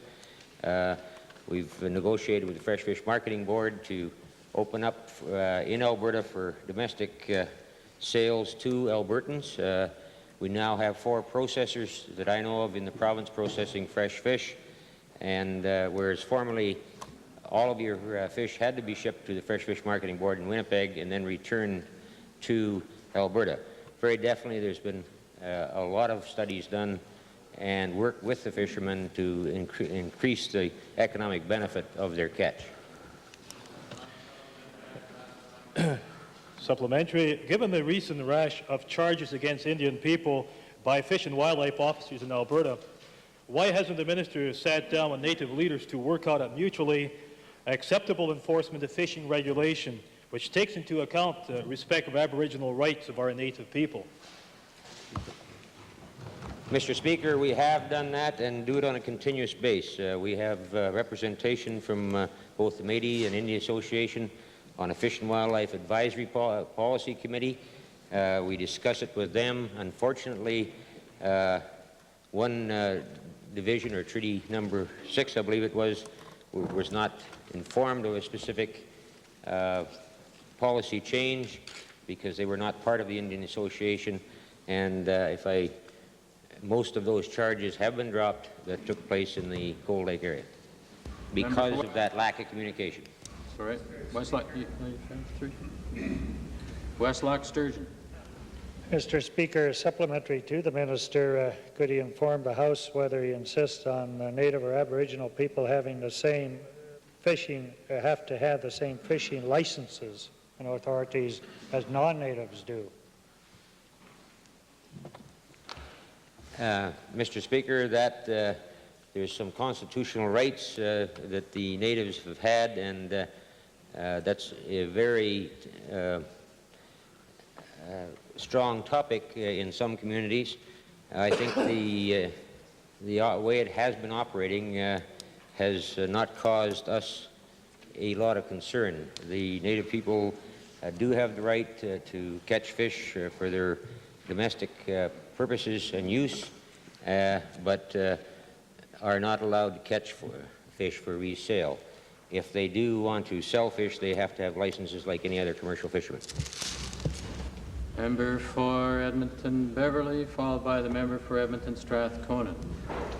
We've negotiated with the Fresh Fish Marketing Board to open up in Alberta for domestic sales to Albertans. We now have 4 processors that I know of in the province processing fresh fish, and whereas formerly all of your fish had to be shipped to the Fresh Fish Marketing Board in Winnipeg and then returned to Alberta. Very definitely there's been a lot of studies done and work with the fishermen to increase the economic benefit of their catch. Supplementary. Given the recent rash of charges against Indian people by Fish and Wildlife officers in Alberta, why hasn't the minister sat down with Native leaders to work out a mutually acceptable enforcement of fishing regulation which takes into account respect of Aboriginal rights of our Native people? Mr. Speaker, we have done that and do it on a continuous basis. We have representation from both the Métis and Indian Association on a Fish and Wildlife Advisory Policy Committee. We discuss it with them. Unfortunately, one division, or treaty number 6, I believe it was not informed of a specific policy change because they were not part of the Indian Association, and most of those charges have been dropped that took place in the Cold Lake area because of that lack of communication. Sorry, Westlock Sturgeon. Mr. Speaker, supplementary to the minister, could he inform the House whether he insists on Native or Aboriginal people having the same fishing, have to have the same fishing licenses and authorities as non-Natives do? Mr. Speaker, that there's some constitutional rights that the Natives have had, and that's a very strong topic in some communities. I think the way it has been operating has not caused us a lot of concern. The Native people do have the right to catch fish for their domestic purposes and use, but are not allowed to catch fish for resale. If they do want to sell fish, they have to have licenses like any other commercial fisherman. Member for Edmonton Beverly, followed by the member for Edmonton Strathcona.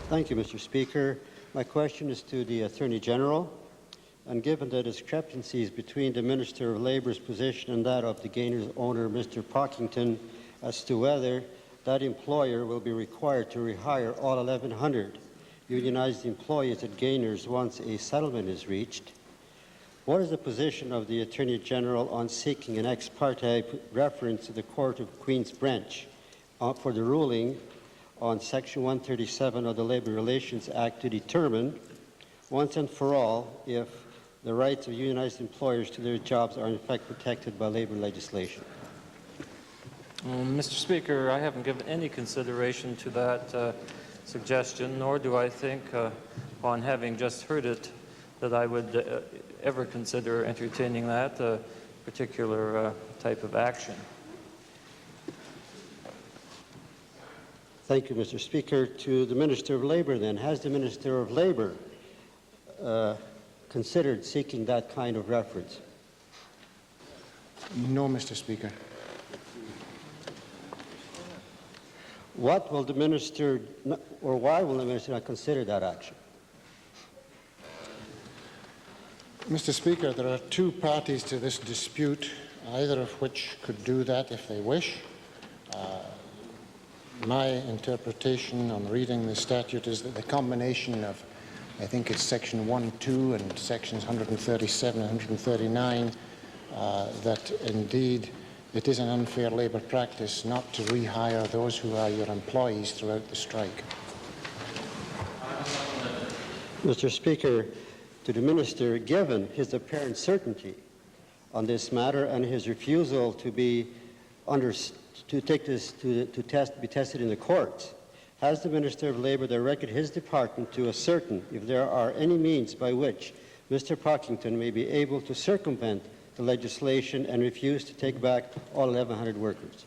Thank you, Mr. Speaker. My question is to the Attorney General. And given the discrepancies between the Minister of Labour's position and that of the Gainer's owner, Mr. Pockington, as to whether that employer will be required to rehire all 1,100 unionized employees at Gainers once a settlement is reached. What is the position of the Attorney General on seeking an ex parte reference to the Court of Queen's Bench for the ruling on Section 137 of the Labour Relations Act to determine once and for all if the rights of unionized employers to their jobs are in fact protected by labour legislation? Mr. Speaker, I haven't given any consideration to that suggestion, nor do I think, upon having just heard it, that I would ever consider entertaining that particular type of action. Thank you, Mr. Speaker. To the Minister of Labour, then. Has the Minister of Labour considered seeking that kind of reference? No, Mr. Speaker. What will the Minister, or why will the Minister not consider that action? Mr. Speaker, there are two parties to this dispute, either of which could do that if they wish. My interpretation on reading the statute is that the combination of, I think it's section 1(2) and sections 137 and 139, that indeed it is an unfair labour practice not to rehire those who are your employees throughout the strike. Mr. Speaker, to the Minister, given his apparent certainty on this matter and his refusal to be to take this be tested in the courts, has the Minister of Labour directed his department to ascertain if there are any means by which Mr. Parkington may be able to circumvent the legislation and refuse to take back all 1,100 workers?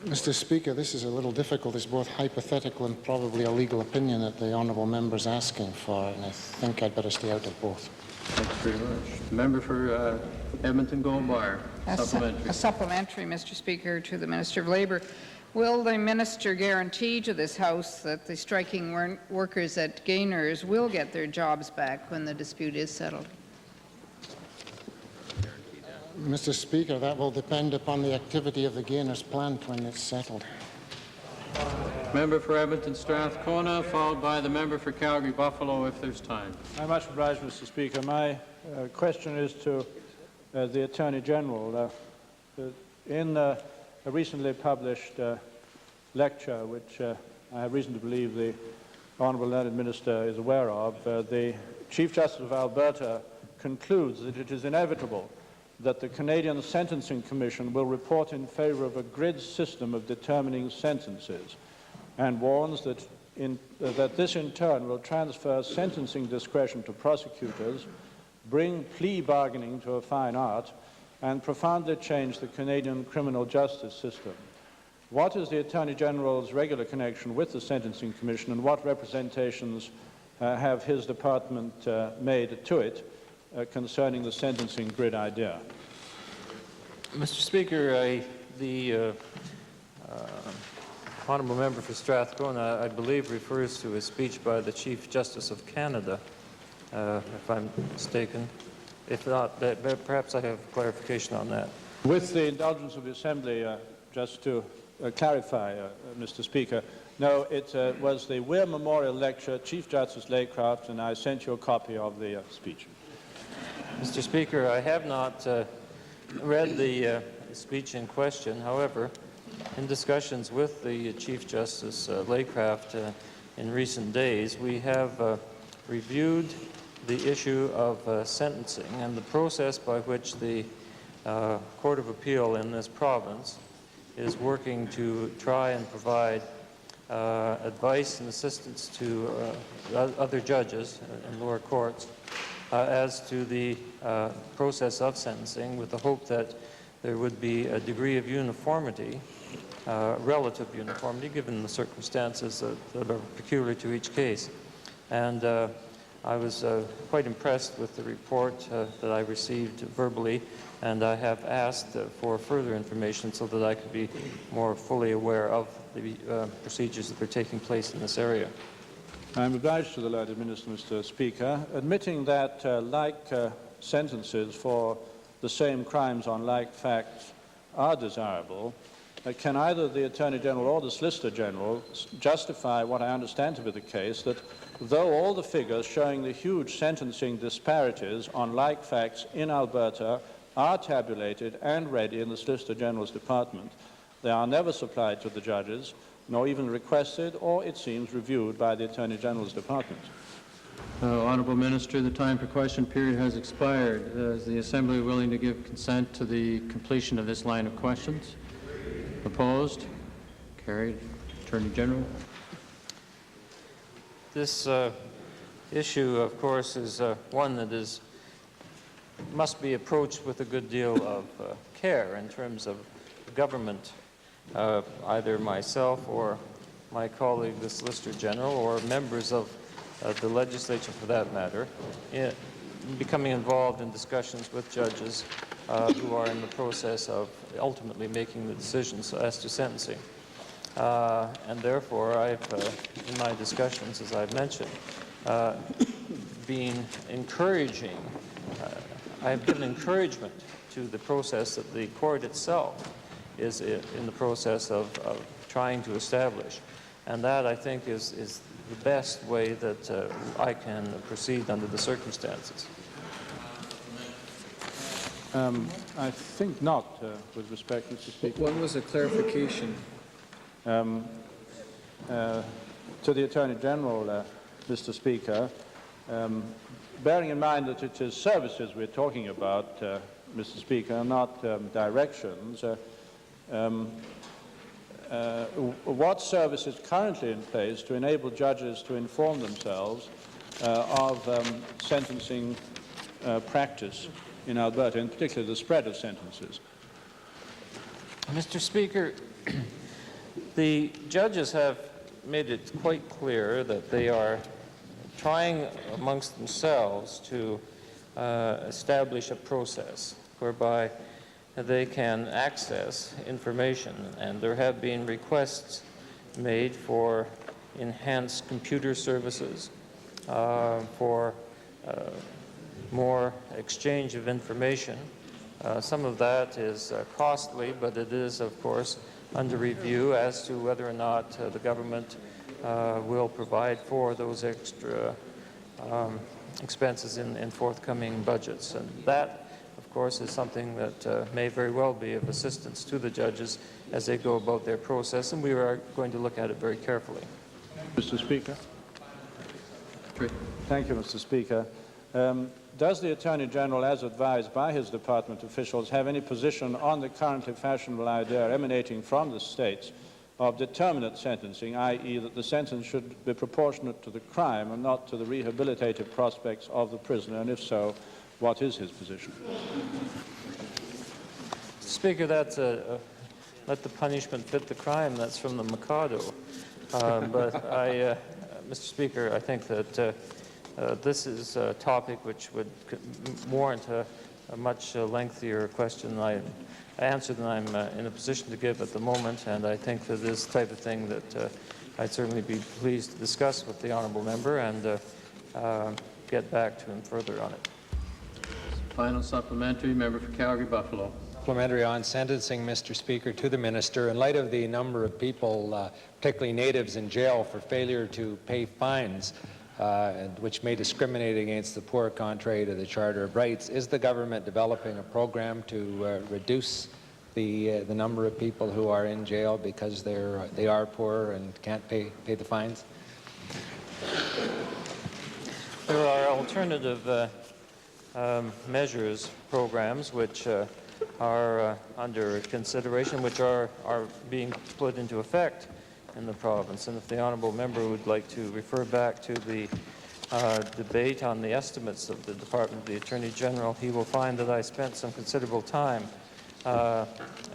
Mr. Speaker, this is a little difficult. It's both hypothetical and probably a legal opinion that the honourable member is asking for, and I think I'd better stay out of both. Thanks very much. The member for Edmonton-Goldbar, supplementary. A supplementary, Mr. Speaker, to the Minister of Labour. Will the Minister guarantee to this House that the striking workers at Gainers will get their jobs back when the dispute is settled? Mr. Speaker, that will depend upon the activity of the Gainers plant when it's settled. Member for Edmonton Strathcona, followed by the member for Calgary Buffalo, if there's time. I'm much obliged, Mr. Speaker. My question is to the Attorney General. In a recently published lecture, which I have reason to believe the Honourable Learned Minister is aware of, the Chief Justice of Alberta concludes that it is inevitable that the Canadian Sentencing Commission will report in favour of a grid system of determining sentences, and warns that this in turn will transfer sentencing discretion to prosecutors, bring plea bargaining to a fine art, and profoundly change the Canadian criminal justice system. What is the Attorney General's regular connection with the Sentencing Commission, and what representations have his department made to it concerning the sentencing grid idea? Mr. Speaker, the honourable member for Strathcona, I believe, refers to a speech by the Chief Justice of Canada, if I'm mistaken. If not, perhaps I have clarification on that. With the indulgence of the Assembly, just to clarify, Mr. Speaker, no, it was the Weir Memorial Lecture, Chief Justice Laycraft, and I sent you a copy of the speech. Mr. Speaker, I have not read the speech in question. However, in discussions with the Chief Justice Laycraft in recent days, we have reviewed the issue of sentencing and the process by which the Court of Appeal in this province is working to try and provide advice and assistance to other judges in lower courts as to the process of sentencing, with the hope that there would be a degree of uniformity, relative uniformity, given the circumstances that are peculiar to each case. And I was quite impressed with the report that I received verbally, and I have asked for further information so that I could be more fully aware of the procedures that are taking place in this area. I'm obliged to the Learned Minister, Mr. Speaker. Admitting that like sentences for the same crimes on like facts are desirable, can either the Attorney General or the Solicitor General justify what I understand to be the case, that though all the figures showing the huge sentencing disparities on like facts in Alberta are tabulated and ready in the Solicitor General's department, they are never supplied to the judges, nor even requested, or, it seems, reviewed by the Attorney General's department? Honourable Minister, the time for question period has expired. Is the Assembly willing to give consent to the completion of this line of questions? Opposed? Carried. Attorney General. This issue, of course, is one that must be approached with a good deal of care in terms of government. Either myself or my colleague, the Solicitor General, or members of the legislature, for that matter, becoming involved in discussions with judges who are in the process of ultimately making the decisions as to sentencing. And therefore, I've, in my discussions, as I've mentioned, been encouraging, I've given encouragement to the process that the court itself is in the process of trying to establish. And that, I think, is the best way that I can proceed under the circumstances. I think not, with respect, Mr. Speaker. One was a clarification. To the Attorney General, Mr. Speaker, bearing in mind that it is services we're talking about, Mr. Speaker, not directions, what service is currently in place to enable judges to inform themselves of sentencing practice in Alberta, in particular the spread of sentences? Mr. Speaker, the judges have made it quite clear that they are trying amongst themselves to establish a process whereby they can access information, and there have been requests made for enhanced computer services, for more exchange of information. Some of that is costly, but it is, of course, under review as to whether or not the government will provide for those extra expenses in forthcoming budgets. And that, of course, is something that may very well be of assistance to the judges as they go about their process, and we are going to look at it very carefully. Mr. Speaker. Thank you, Mr. Speaker. Does the Attorney General, as advised by his department officials, have any position on the currently fashionable idea emanating from the states of determinate sentencing, i.e. that the sentence should be proportionate to the crime and not to the rehabilitative prospects of the prisoner, and if so, what is his position? Speaker, that's let the punishment fit the crime. That's from the Mikado. But Mr. Speaker, I think that this is a topic which would warrant a much lengthier question answer than I'm in a position to give at the moment, and I think that this type of thing that I'd certainly be pleased to discuss with the honourable member and get back to him further on it. Final supplementary, member for Calgary-Buffalo. Supplementary on sentencing, Mr. Speaker, to the Minister. In light of the number of people, particularly natives, in jail for failure to pay fines, which may discriminate against the poor contrary to the Charter of Rights, is the government developing a program to reduce the number of people who are in jail because they are poor and can't pay the fines? There are alternative measures, programs, which are under consideration, which are being put into effect in the province. And if the honourable member would like to refer back to the debate on the estimates of the Department of the Attorney General, he will find that I spent some considerable time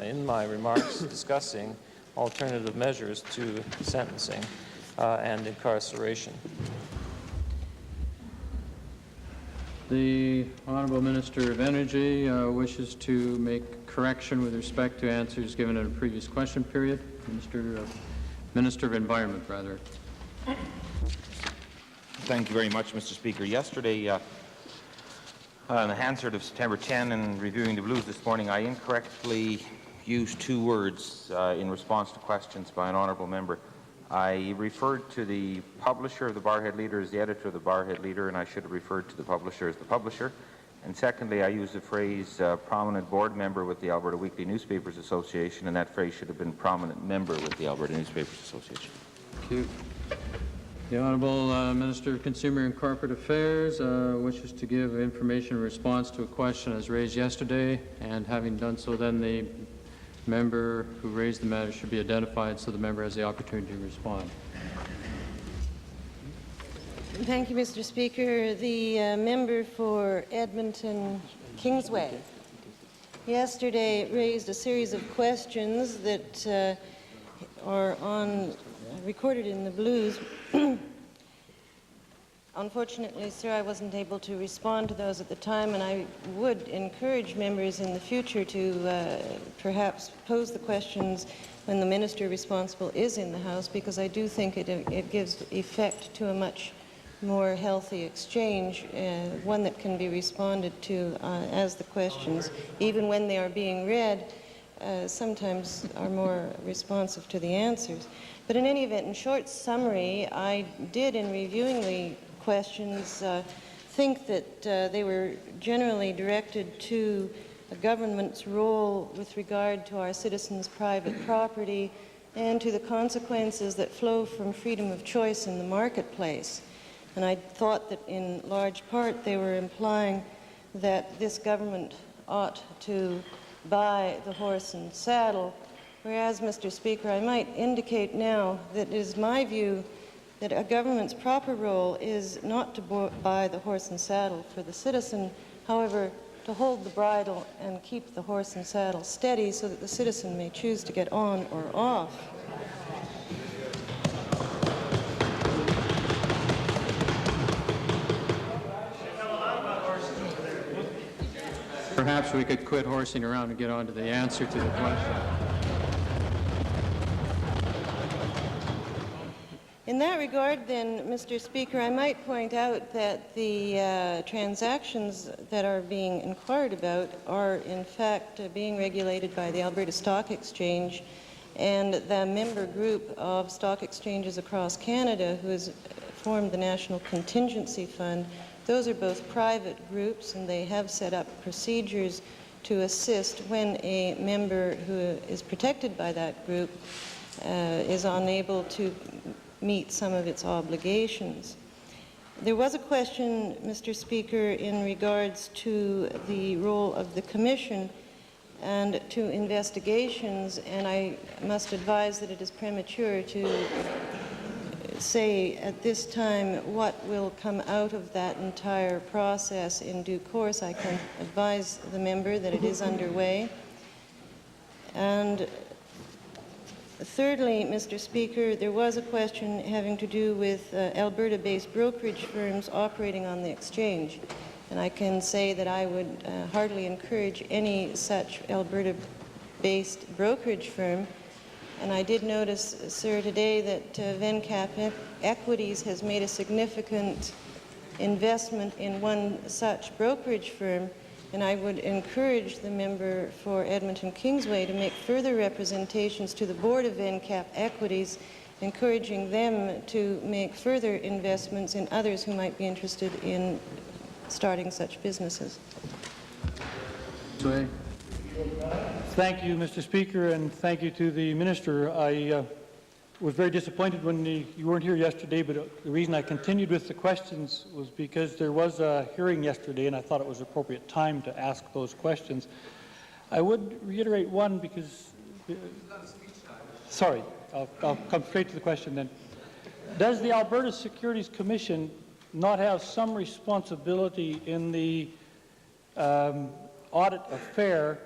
in my remarks discussing alternative measures to sentencing and incarceration. The Honourable Minister of Energy wishes to make correction with respect to answers given in a previous question period. Minister of Environment, rather. Thank you very much, Mr. Speaker. Yesterday, on the answer to September 10 and reviewing the blues this morning, I incorrectly use two words in response to questions by an honourable member. I referred to the publisher of the Barrhead Leader as the editor of the Barrhead Leader, and I should have referred to the publisher as the publisher. And secondly, I used the phrase prominent board member with the Alberta Weekly Newspapers Association, and that phrase should have been prominent member with the Alberta Newspapers Association. Thank you. The Honourable Minister of Consumer and Corporate Affairs wishes to give information in response to a question as raised yesterday, and having done so, then the member who raised the matter should be identified so the member has the opportunity to respond. Thank you, Mr. Speaker. The member for Edmonton Kingsway yesterday raised a series of questions that are recorded in the Blues. Unfortunately, sir, I wasn't able to respond to those at the time, and I would encourage members in the future to perhaps pose the questions when the minister responsible is in the House, because I do think it gives effect to a much more healthy exchange, one that can be responded to as the questions, even when they are being read, sometimes are more responsive to the answers. But in any event, in short summary, I did, in reviewing the questions, think that they were generally directed to the government's role with regard to our citizens' private property and to the consequences that flow from freedom of choice in the marketplace. And I thought that in large part they were implying that this government ought to buy the horse and saddle, whereas, Mr. Speaker, I might indicate now that it is my view that a government's proper role is not to buy the horse and saddle for the citizen, however, to hold the bridle and keep the horse and saddle steady so that the citizen may choose to get on or off. Perhaps we could quit horsing around and get on to the answer to the question. In that regard, then, Mr. Speaker, I might point out that the transactions that are being inquired about are, in fact, being regulated by the Alberta Stock Exchange and the member group of stock exchanges across Canada who has formed the National Contingency Fund. Those are both private groups, and they have set up procedures to assist when a member who is protected by that group is unable to meet some of its obligations. There was a question, Mr. Speaker, in regards to the role of the Commission and to investigations, and I must advise that it is premature to say at this time what will come out of that entire process in due course. I can advise the member that it is underway. And thirdly, Mr. Speaker, there was a question having to do with Alberta-based brokerage firms operating on the exchange. And I can say that I would heartily encourage any such Alberta-based brokerage firm. And I did notice, sir, today that VenCap Equities has made a significant investment in one such brokerage firm, and I would encourage the member for Edmonton Kingsway to make further representations to the board of VenCap Equities, encouraging them to make further investments in others who might be interested in starting such businesses. Thank you, Mr. Speaker, and thank you to the Minister. I was very disappointed when you weren't here yesterday, but the reason I continued with the questions was because there was a hearing yesterday, and I thought it was appropriate time to ask those questions. I would reiterate one because... sorry, I'll come straight to the question then. Does the Alberta Securities Commission not have some responsibility in the audit affair,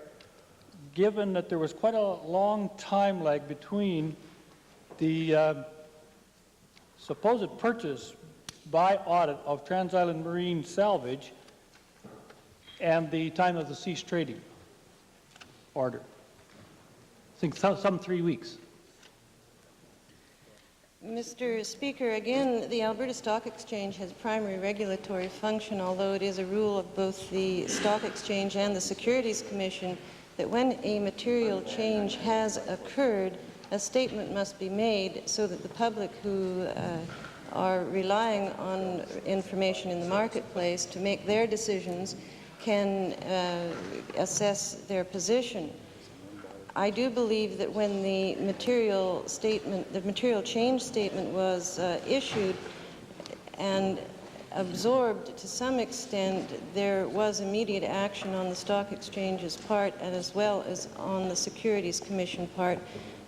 given that there was quite a long time lag between the supposed purchase by audit of Trans Island Marine salvage and the time of the cease trading order? I think some 3 weeks. Mr. Speaker, again, the Alberta Stock Exchange has primary regulatory function, although it is a rule of both the Stock Exchange and the Securities Commission that when a material change has occurred, a statement must be made so that the public who are relying on information in the marketplace to make their decisions can assess their position. I do believe that when the material change statement was issued and absorbed to some extent, there was immediate action on the Stock Exchange's part and as well as on the Securities Commission part.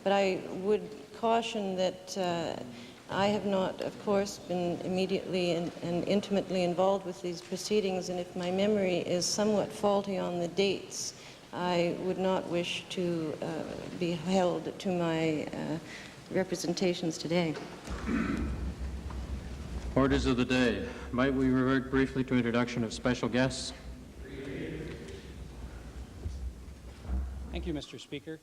But I would caution that I have not, of course, been immediately and intimately involved with these proceedings, and if my memory is somewhat faulty on the dates, I would not wish to be held to my representations today. Orders of the day. Might we revert briefly to introduction of special guests? Thank you, Mr. Speaker.